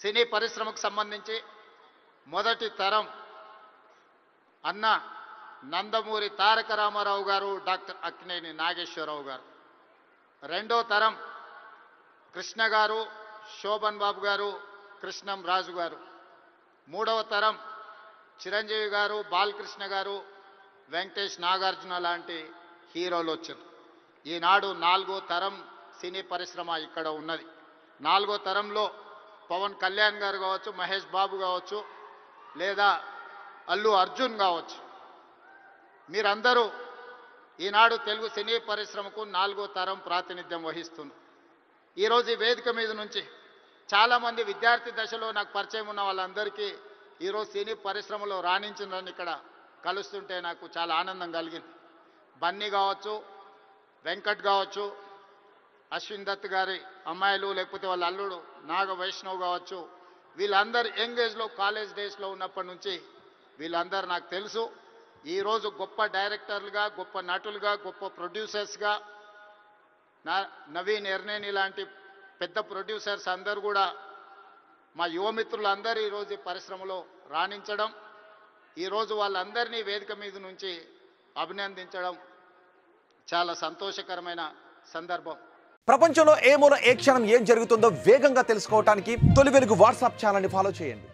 సినీ పరిశ్రమకు సంబంధించి మొదటి తరం అన్న నందమూరి తారక రామారావు గారు, డాక్టర్ అక్కినేని నాగేశ్వరరావు గారు. రెండో తరం కృష్ణ గారు, శోభన్ బాబు గారు, కృష్ణం రాజు గారు. మూడవ తరం చిరంజీవి గారు, బాలకృష్ణ గారు, వెంకటేష్, నాగార్జున లాంటి హీరోలు వచ్చారు. ఈనాడు నాలుగో తరం సినీ పరిశ్రమ ఇక్కడ ఉన్నది. నాలుగో తరంలో పవన్ కళ్యాణ్ గారు కావచ్చు, మహేష్ బాబు కావచ్చు, లేదా అల్లు అర్జున్ కావచ్చు. మీరందరూ ఈనాడు తెలుగు సినీ పరిశ్రమకు నాలుగో తరం ప్రాతినిధ్యం వహిస్తున్నారు. ఈరోజు ఈ వేదిక మీద నుంచి చాలామంది విద్యార్థి దశలో నాకు పరిచయం ఉన్న వాళ్ళందరికీ ఈరోజు సినీ పరిశ్రమలో రాణించిందని ఇక్కడ కలుస్తుంటే నాకు చాలా ఆనందం కలిగింది. బన్నీ కావచ్చు, వెంకట్ కావచ్చు, అశ్విన్ దత్ గారి అమ్మాయిలు, లేకపోతే వాళ్ళ అల్లుడు నాగ వైష్ణవ్ కావచ్చు, వీళ్ళందరూ యంగ్ ఏజ్లో కాలేజ్ డేస్లో ఉన్నప్పటి నుంచి వీళ్ళందరూ నాకు తెలుసు. ఈరోజు గొప్ప డైరెక్టర్లుగా, గొప్ప నటులుగా, గొప్ప ప్రొడ్యూసర్స్గా నవీన్ ఎర్నేని లాంటి పెద్ద ప్రొడ్యూసర్స్ అందరూ కూడా మా యువమిత్రులందరూ ఈరోజు ఈ పరిశ్రమలో రాణించడం, ఈరోజు వాళ్ళందరినీ వేదిక మీద నుంచి అభినందించడం చాలా సంతోషకరమైన సందర్భం. ప్రపంచంలో ఏ మూల ఏ క్షణం ఏం జరుగుతుందో వేగంగా తెలుసుకోవడానికి తొలి వెలుగు వాట్సాప్ ఛానల్ని ఫాలో చేయండి.